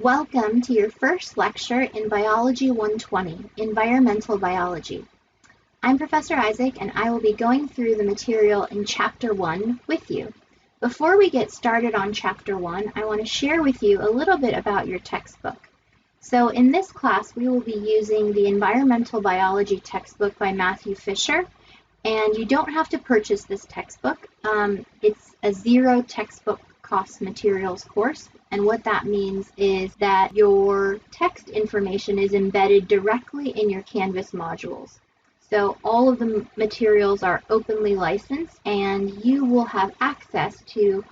Welcome to your first lecture in Biology 120, Environmental Biology. I'm Professor Isaac and I will be going through the material in Chapter 1 with you. Before we get started on Chapter 1, I want to share with you a little bit about your textbook. So in this class, we will be using the Environmental Biology textbook by Matthew Fisher, and you don't have to purchase this textbook. It's a zero textbook cost materials course, and what that means is that your text information is embedded directly in your Canvas modules. So all of the materials are openly licensed, and you will have access to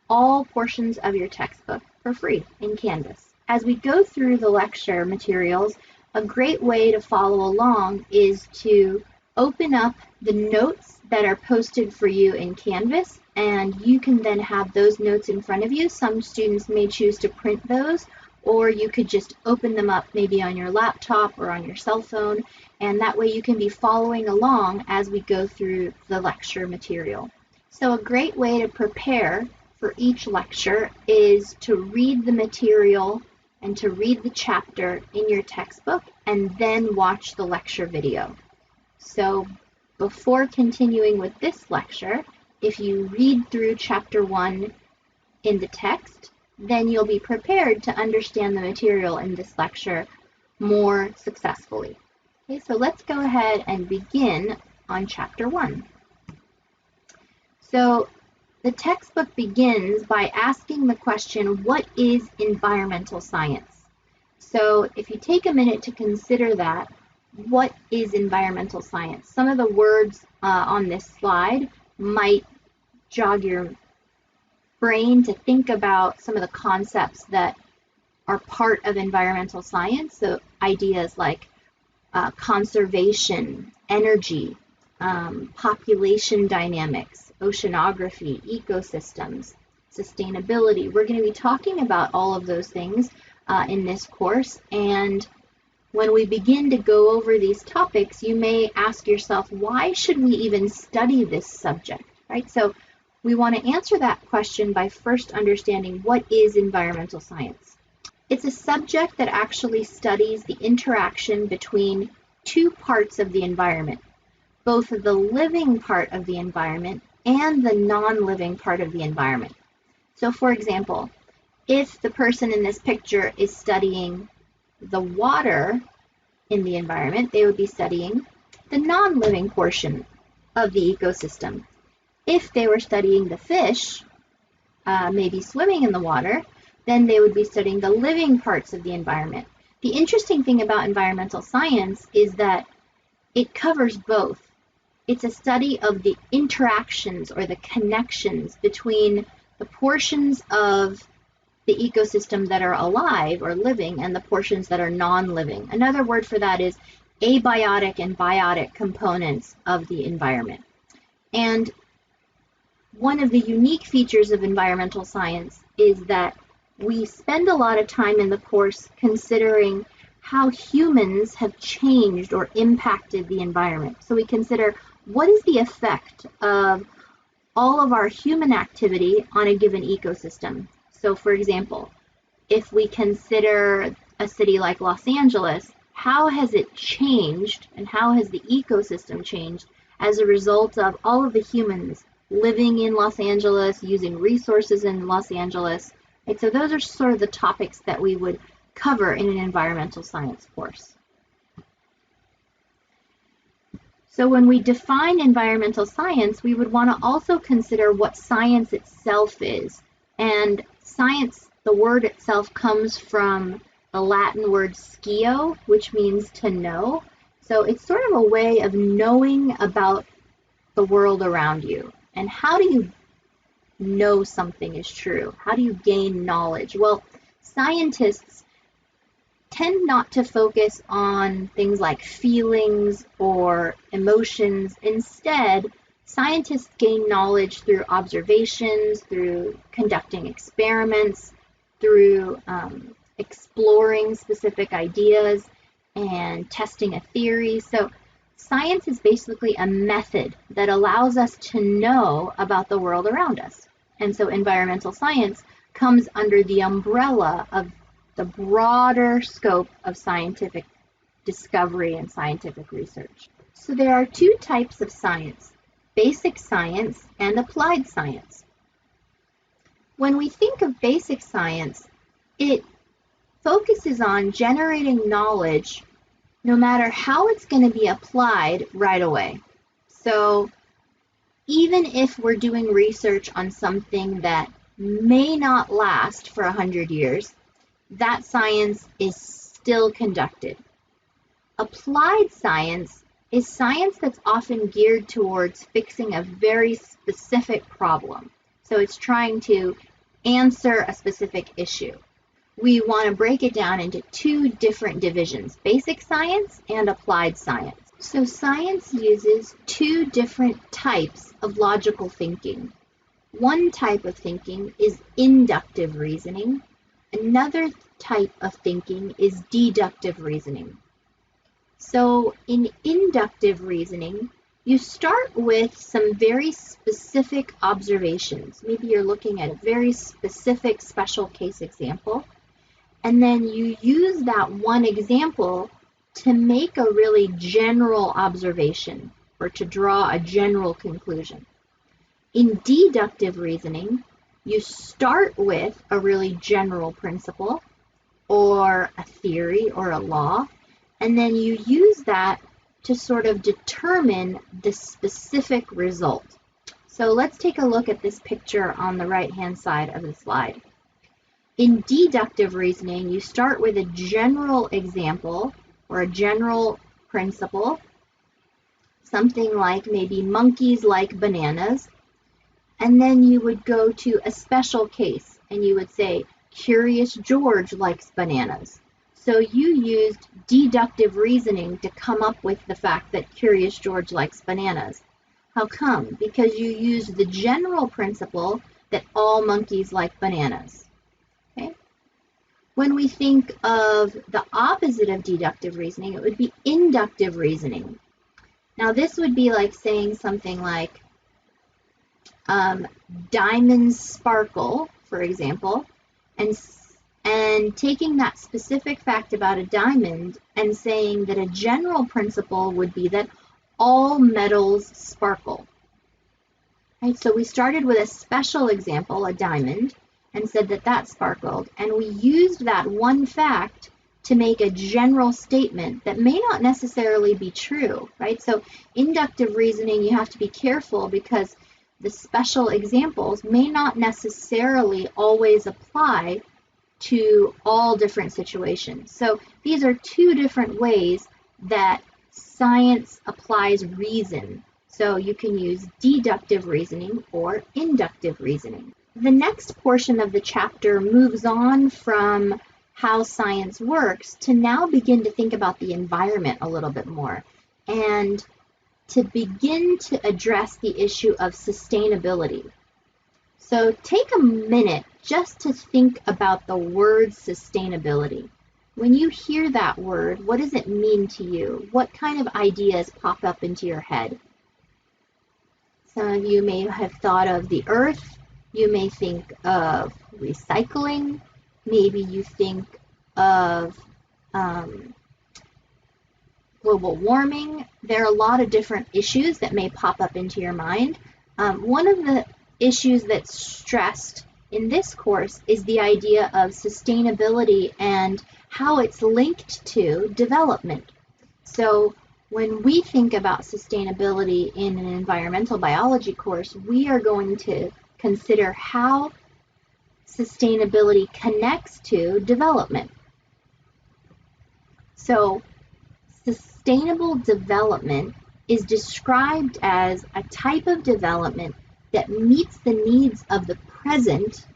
all portions of your textbook for free in Canvas. As we go through the lecture materials, a great way to follow along is to open up the notes that are posted for you in Canvas, and you can then have those notes in front of you. Some students may choose to print those, or you could just open them up maybe on your laptop or on your cell phone, and that way you can be following along as we go through the lecture material. So a great way to prepare for each lecture is to read the material and to read the chapter in your textbook and then watch the lecture video. So before continuing with this lecture, if you read through Chapter 1 in the text, then you'll be prepared to understand the material in this lecture more successfully. Okay, so let's go ahead and begin on Chapter 1. So the textbook begins by asking the question, what is environmental science? So if you take a minute to consider that, what is environmental science? Some of the words on this slide might jog your brain to think about some of the concepts that are part of environmental science. So ideas like conservation, energy, population dynamics, oceanography, ecosystems, sustainability. We're going to be talking about all of those things in this course, and when we begin to go over these topics, you may ask yourself, why should we even study this subject, right? So we want to answer that question by first understanding what is environmental science. It's a subject that actually studies the interaction between two parts of the environment, both the living part of the environment and the non-living part of the environment. So for example, if the person in this picture is studying the water in the environment, they would be studying the non-living portion of the ecosystem. If they were studying the fish, maybe swimming in the water, then they would be studying the living parts of the environment. The interesting thing about environmental science is that it covers both. It's a study of the interactions or the connections between the portions of the ecosystem that are alive or living and the portions that are non-living. Another word for that is abiotic and biotic components of the environment. And one of the unique features of environmental science is that we spend a lot of time in the course considering how humans have changed or impacted the environment. So we consider, what is the effect of all of our human activity on a given ecosystem? So for example, if we consider a city like Los Angeles, how has it changed and how has the ecosystem changed as a result of all of the humans living in Los Angeles, using resources in Los Angeles? Right? So those are sort of the topics that we would cover in an environmental science course. So when we define environmental science, we would want to also consider what science itself is. And science, the word itself, comes from the Latin word scio, which means to know. So it's sort of a way of knowing about the world around you. And how do you know something is true? How do you gain knowledge? Well, scientists tend not to focus on things like feelings or emotions. Instead, scientists gain knowledge through observations, through conducting experiments, through exploring specific ideas and testing a theory. So science is basically a method that allows us to know about the world around us. And so environmental science comes under the umbrella of the broader scope of scientific discovery and scientific research. So there are two types of science, basic science and applied science. When we think of basic science, it focuses on generating knowledge no matter how it's going to be applied right away. So even if we're doing research on something that may not last for 100 years, that science is still conducted. Applied science is science that's often geared towards fixing a very specific problem. So it's trying to answer a specific issue. We want to break it down into two different divisions, basic science and applied science. So science uses two different types of logical thinking. One type of thinking is inductive reasoning. Another type of thinking is deductive reasoning. So in inductive reasoning, you start with some very specific observations. Maybe you're looking at a very specific special case example, and then you use that one example to make a really general observation or to draw a general conclusion. In deductive reasoning, you start with a really general principle or a theory or a law, and then you use that to sort of determine the specific result. So let's take a look at this picture on the right-hand side of the slide. In deductive reasoning, you start with a general example or a general principle, something like maybe monkeys like bananas, and then you would go to a special case and you would say, Curious George likes bananas. So you used deductive reasoning to come up with the fact that Curious George likes bananas. How come? Because you used the general principle that all monkeys like bananas. Okay? When we think of the opposite of deductive reasoning, it would be inductive reasoning. Now this would be like saying something like, diamonds sparkle, for example, and taking that specific fact about a diamond and saying that a general principle would be that all metals sparkle. Right? So we started with a special example, a diamond, and said that that sparkled, and we used that one fact to make a general statement that may not necessarily be true, right? So inductive reasoning, you have to be careful because the special examples may not necessarily always apply to all different situations. So these are two different ways that science applies reason. So you can use deductive reasoning or inductive reasoning. The next portion of the chapter moves on from how science works to now begin to think about the environment a little bit more and to begin to address the issue of sustainability. So take a minute just to think about the word sustainability. When you hear that word, what does it mean to you? What kind of ideas pop up into your head? Some of you may have thought of the earth. You may think of recycling. Maybe you think of global warming. There are a lot of different issues that may pop up into your mind. One of the issues that's stressed in this course is the idea of sustainability and how it's linked to development. So when we think about sustainability in an environmental biology course, we are going to consider how sustainability connects to development. So sustainable development is described as a type of development that meets the needs of the present,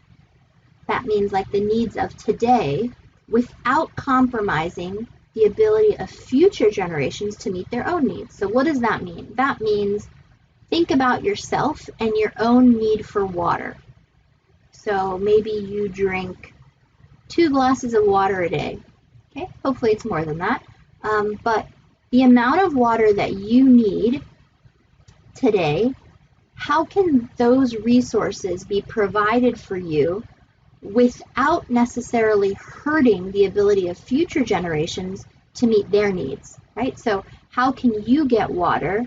that means like the needs of today, without compromising the ability of future generations to meet their own needs. So what does that mean? That means think about yourself and your own need for water. So maybe you drink 2 glasses of water a day. Okay, hopefully it's more than that. But the amount of water that you need today, how can those resources be provided for you without necessarily hurting the ability of future generations to meet their needs, right? So how can you get water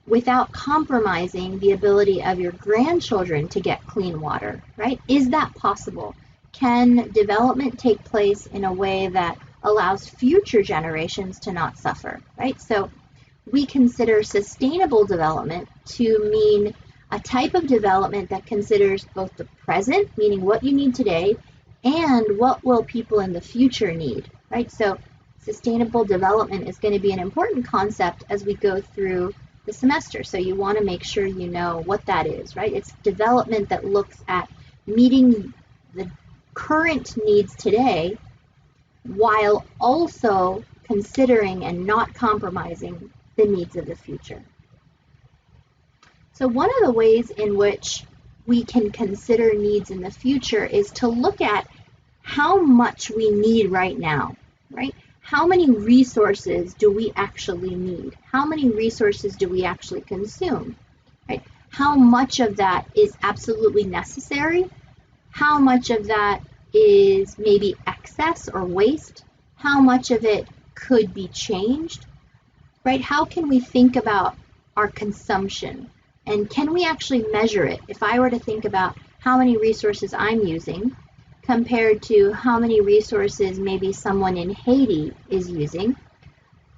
without compromising the ability of your grandchildren to get clean water, right? Is that possible? Can development take place in a way that allows future generations to not suffer, right? So we consider sustainable development to mean a type of development that considers both the present, meaning what you need today, and what will people in the future need, right? So sustainable development is going to be an important concept as we go through the semester. So you want to make sure you know what that is, right? It's development that looks at meeting the current needs today while also considering and not compromising the needs of the future. So one of the ways in which we can consider needs in the future is to look at how much we need right now, right? How many resources do we actually need? How many resources do we actually consume, right? How much of that is absolutely necessary? How much of that is maybe excess or waste? How much of it could be changed, right? How can we think about our consumption? And can we actually measure it? If I were to think about how many resources I'm using compared to how many resources maybe someone in Haiti is using,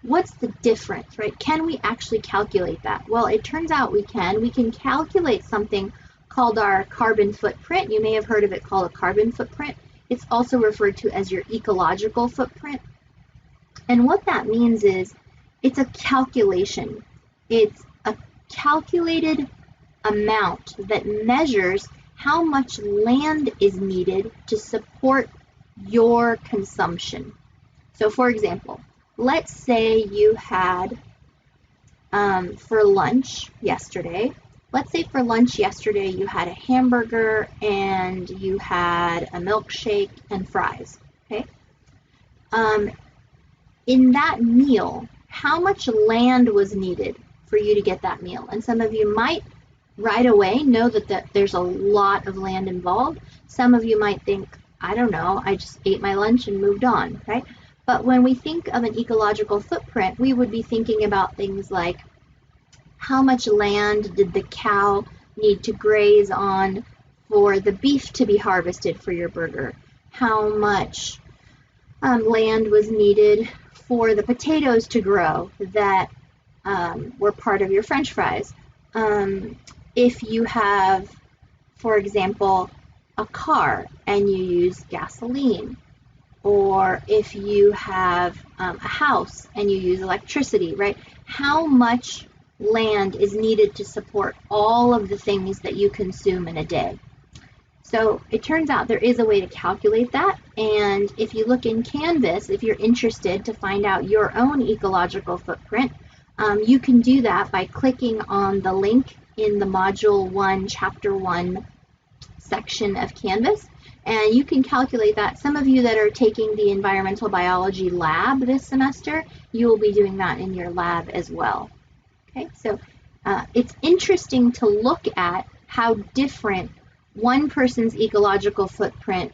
what's the difference, right? Can we actually calculate that? Well, it turns out we can. We can calculate something called our carbon footprint. You may have heard of it called a carbon footprint. It's also referred to as your ecological footprint. And what that means is it's a calculation. It's a calculated amount that measures how much land is needed to support your consumption. So for example, let's say you had for lunch yesterday, you had a hamburger and you had a milkshake and fries, okay? In that meal, how much land was needed for you to get that meal? And some of you might right away know that there's a lot of land involved. Some of you might think, I don't know, I just ate my lunch and moved on, right? But when we think of an ecological footprint, we would be thinking about things like how much land did the cow need to graze on for the beef to be harvested for your burger? How much land was needed for the potatoes to grow that were part of your French fries? If you have, for example, a car and you use gasoline, or if you have a house and you use electricity, right? How much land is needed to support all of the things that you consume in a day? So it turns out there is a way to calculate that, and if you look in Canvas, if you're interested to find out your own ecological footprint, you can do that by clicking on the link in the Module 1, Chapter 1 section of Canvas, and you can calculate that. Some of you that are taking the environmental biology lab this semester, you will be doing that in your lab as well. Okay, so it's interesting to look at how different one person's ecological footprint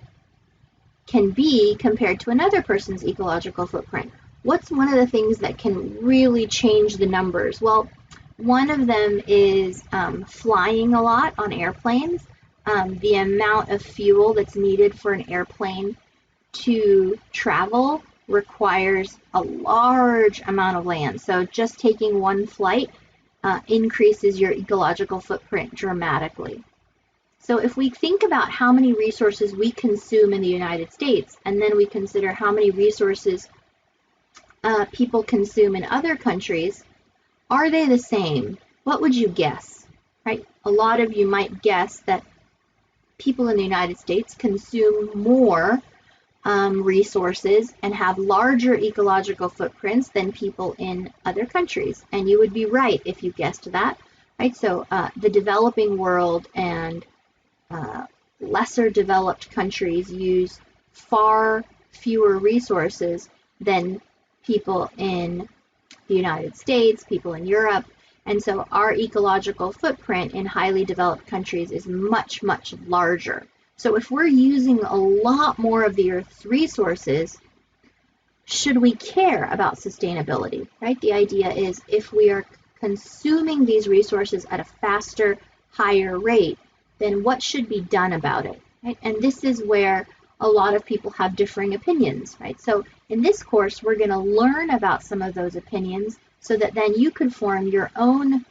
can be compared to another person's ecological footprint. What's one of the things that can really change the numbers? Well, one of them is flying a lot on airplanes. The amount of fuel that's needed for an airplane to travel requires a large amount of land. So just taking one flight increases your ecological footprint dramatically. So if we think about how many resources we consume in the United States, and then we consider how many resources people consume in other countries, are they the same? What would you guess, right? A lot of you might guess that people in the United States consume more resources and have larger ecological footprints than people in other countries. And you would be right if you guessed that, right? So the developing world and lesser developed countries use far fewer resources than people in the United States, people in Europe. And so our ecological footprint in highly developed countries is much, much larger. So if we're using a lot more of the Earth's resources, should we care about sustainability, right? The idea is if we are consuming these resources at a faster, higher rate, then what should be done about it, right? And this is where a lot of people have differing opinions, right? So in this course, we're going to learn about some of those opinions so that then you can form your own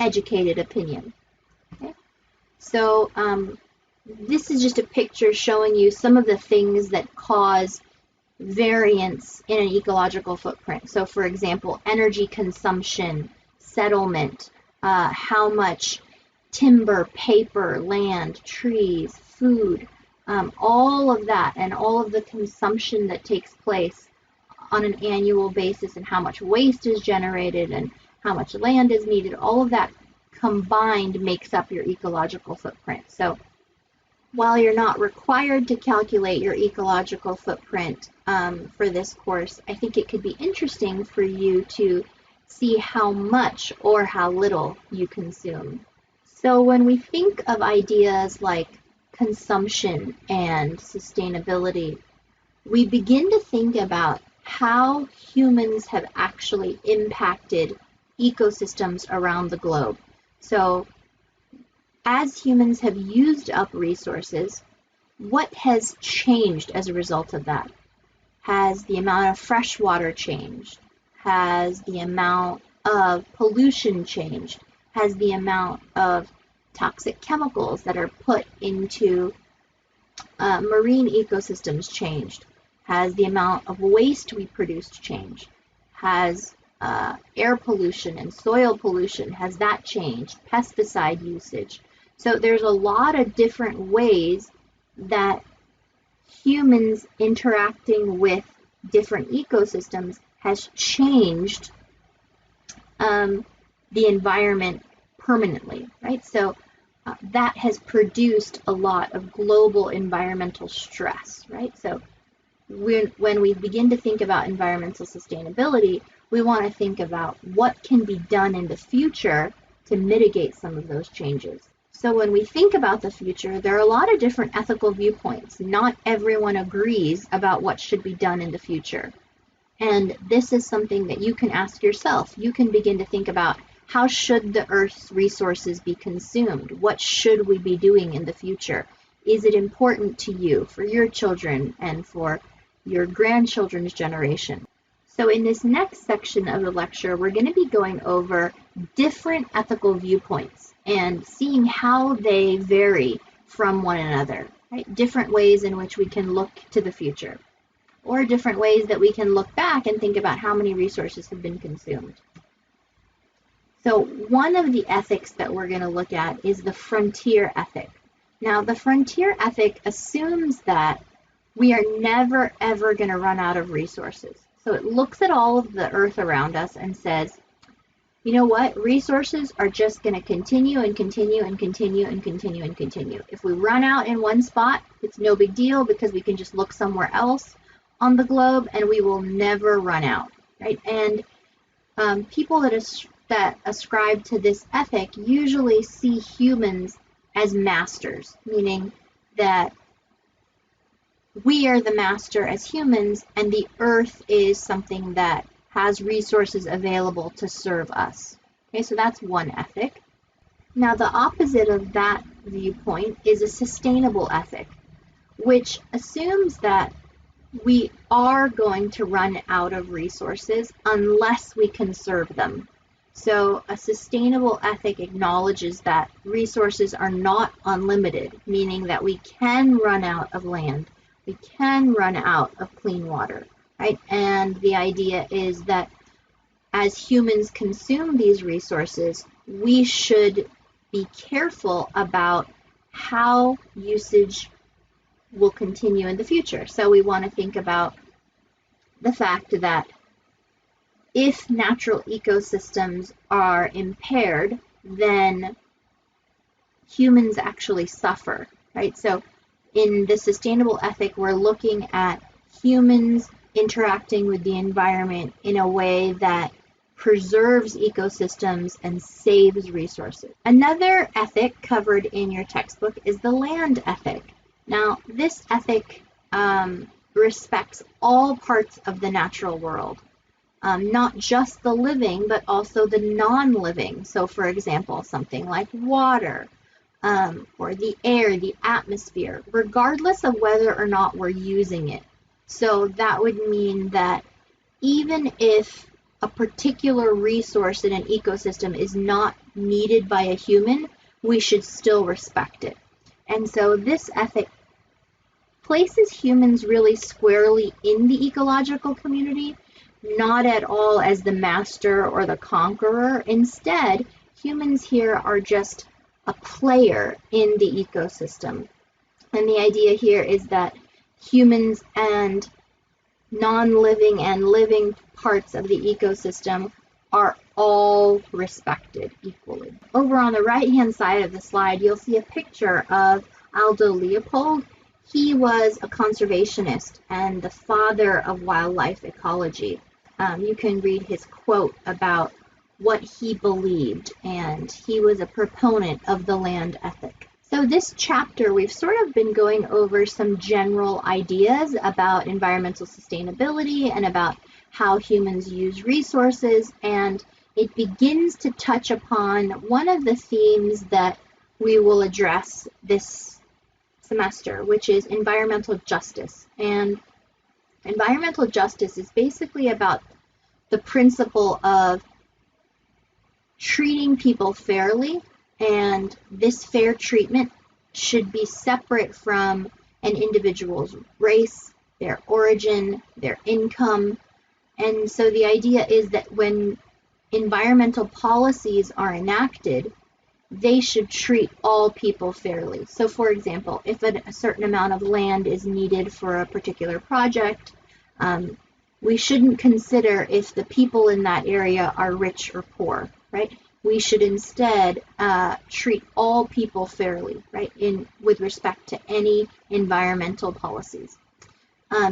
educated opinion. Okay? So this is just a picture showing you some of the things that cause variance in an ecological footprint. So for example, energy consumption, settlement, how much timber, paper, land, trees, food, all of that and all of the consumption that takes place on an annual basis and how much waste is generated and how much land is needed, all of that combined makes up your ecological footprint. So while you're not required to calculate your ecological footprint for this course, I think it could be interesting for you to see how much or how little you consume. So when we think of ideas like consumption and sustainability, we begin to think about how humans have actually impacted ecosystems around the globe. So as humans have used up resources, what has changed as a result of that? Has the amount of fresh water changed? Has the amount of pollution changed? Has the amount of toxic chemicals that are put into marine ecosystems changed? Has the amount of waste we produced changed? Has air pollution and soil pollution, has that changed? Pesticide usage. So there's a lot of different ways that humans interacting with different ecosystems has changed the environment permanently, right? So that has produced a lot of global environmental stress, right? So when we begin to think about environmental sustainability, we want to think about what can be done in the future to mitigate some of those changes. So when we think about the future, there are a lot of different ethical viewpoints. Not everyone agrees about what should be done in the future. And this is something that you can ask yourself. You can begin to think about how should the Earth's resources be consumed? What should we be doing in the future? Is it important to you, for your children, and for your grandchildren's generation? So in this next section of the lecture, we're going to be going over different ethical viewpoints and seeing how they vary from one another, right? Different ways in which we can look to the future, or different ways that we can look back and think about how many resources have been consumed. So one of the ethics that we're going to look at is the frontier ethic. Now, the frontier ethic assumes that we are never, ever going to run out of resources. So it looks at all of the Earth around us and says, you know what? Resources are just going to continue and continue and continue and continue and continue. If we run out in one spot, it's no big deal because we can just look somewhere else on the globe and we will never run out, right? And people that ascribe to this ethic usually see humans as masters, meaning that we are the master as humans and the Earth is something that has resources available to serve us. Okay, so that's one ethic. Now the opposite of that viewpoint is a sustainable ethic, which assumes that we are going to run out of resources unless we conserve them. So a sustainable ethic acknowledges that resources are not unlimited, meaning that we can run out of land, we can run out of clean water, right? And the idea is that as humans consume these resources, we should be careful about how usage will continue in the future. So we want to think about the fact that if natural ecosystems are impaired, then humans actually suffer, right? So in the sustainable ethic, we're looking at humans interacting with the environment in a way that preserves ecosystems and saves resources. Another ethic covered in your textbook is the land ethic. Now, this ethic respects all parts of the natural world, not just the living, but also the non-living. So, for example, something like water, or the air, the atmosphere, regardless of whether or not we're using it. So that would mean that even if a particular resource in an ecosystem is not needed by a human, we should still respect it. And so this ethic places humans really squarely in the ecological community, not at all as the master or the conqueror. Instead, humans here are just a player in the ecosystem. And the idea here is that humans and non-living and living parts of the ecosystem are all respected equally. Over on the right-hand side of the slide, you'll see a picture of Aldo Leopold. He was a conservationist and the father of wildlife ecology. You can read his quote about what he believed, and he was a proponent of the land ethic. So this chapter, we've sort of been going over some general ideas about environmental sustainability and about how humans use resources, and it begins to touch upon one of the themes that we will address this semester, which is environmental justice. And environmental justice is basically about the principle of treating people fairly, and this fair treatment should be separate from an individual's race, their origin, their income. And so the idea is that when environmental policies are enacted, they should treat all people fairly. So for example, if a certain amount of land is needed for a particular project, we shouldn't consider if the people in that area are rich or poor, right? We should instead treat all people fairly, right, with respect to any environmental policies.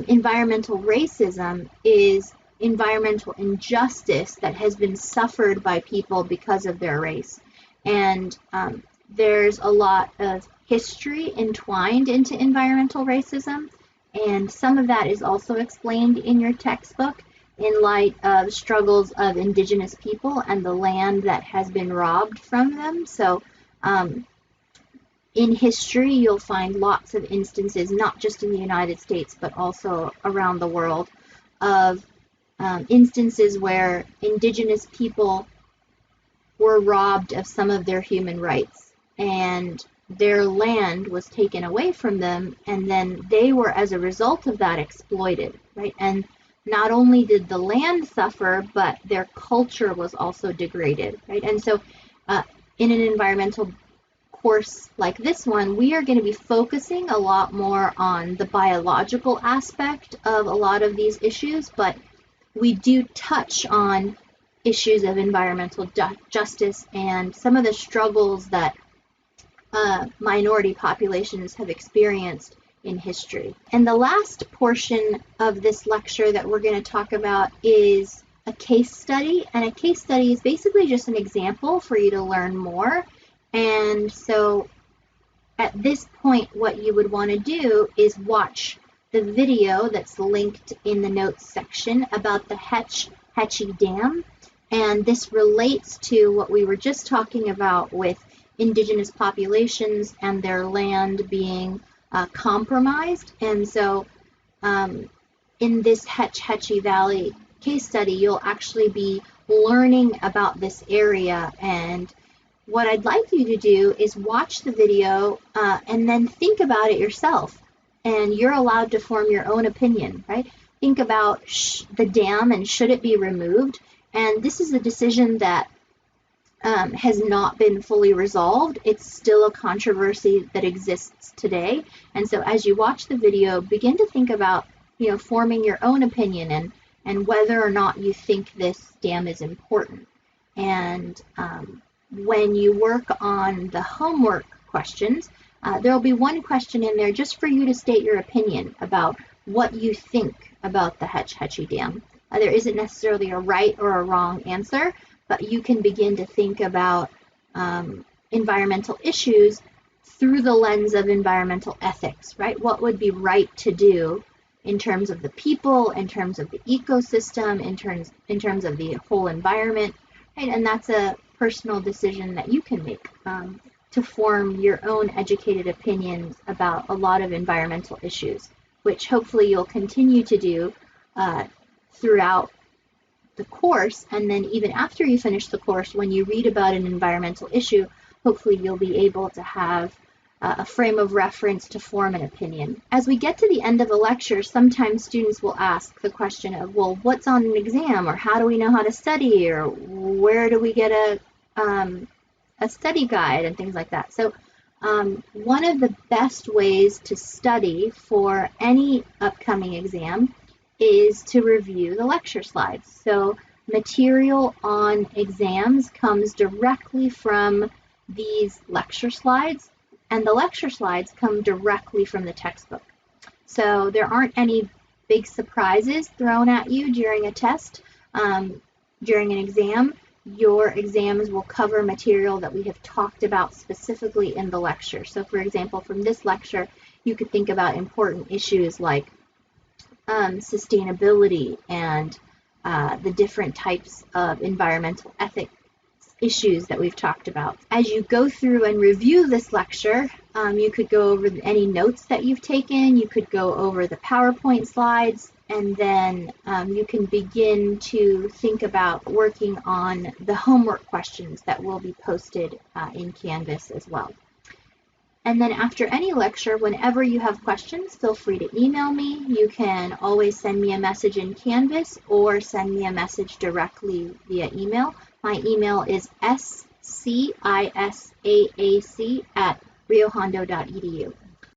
Environmental racism is environmental injustice that has been suffered by people because of their race. And there's a lot of history entwined into environmental racism, and some of that is also explained in your textbook in light of struggles of indigenous people and the land that has been robbed from them. So in history, you'll find lots of instances, not just in the United States, but also around the world, of instances where indigenous people were robbed of some of their human rights, and their land was taken away from them, and then they were, as a result of that, exploited, right? And not only did the land suffer, but their culture was also degraded, right? And so in an environmental course like this one, we are going to be focusing a lot more on the biological aspect of a lot of these issues, but we do touch on issues of environmental justice and some of the struggles that minority populations have experienced in history. And the last portion of this lecture that we're going to talk about is a case study. And a case study is basically just an example for you to learn more. And so at this point, what you would want to do is watch the video that's linked in the notes section about the Hetch Hetchy Dam. And this relates to what we were just talking about with indigenous populations and their land being compromised. And so in this Hetch Hetchy Valley case study, you'll actually be learning about this area. And what I'd like you to do is watch the video and then think about it yourself. And you're allowed to form your own opinion, right? Think about the dam and should it be removed. And this is a decision that has not been fully resolved. It's still a controversy that exists today. And so as you watch the video, begin to think about, forming your own opinion and whether or not you think this dam is important. And when you work on the homework questions, there will be one question in there just for you to state your opinion about what you think about the Hetch Hetchy Dam. There isn't necessarily a right or a wrong answer, but you can begin to think about environmental issues through the lens of environmental ethics, right? What would be right to do in terms of the people, in terms of the ecosystem, in terms of the whole environment, right? And that's a personal decision that you can make to form your own educated opinions about a lot of environmental issues, which hopefully you'll continue to do throughout the course. And then even after you finish the course, when you read about an environmental issue, hopefully you'll be able to have a frame of reference to form an opinion. As we get to the end of a lecture, sometimes students will ask the question of, well, what's on an exam, or how do we know how to study, or where do we get a study guide, and things like that. So one of the best ways to study for any upcoming exam is to review the lecture slides. So material on exams comes directly from these lecture slides, and the lecture slides come directly from the textbook. So there aren't any big surprises thrown at you during a test. During an exam, your exams will cover material that we have talked about specifically in the lecture. So for example, from this lecture, you could think about important issues like sustainability and the different types of environmental ethics issues that we've talked about. As you go through and review this lecture, you could go over any notes that you've taken, you could go over the PowerPoint slides, and then you can begin to think about working on the homework questions that will be posted in Canvas as well. And then after any lecture, whenever you have questions, feel free to email me. You can always send me a message in Canvas or send me a message directly via email. My email is scisaac@riohondo.edu.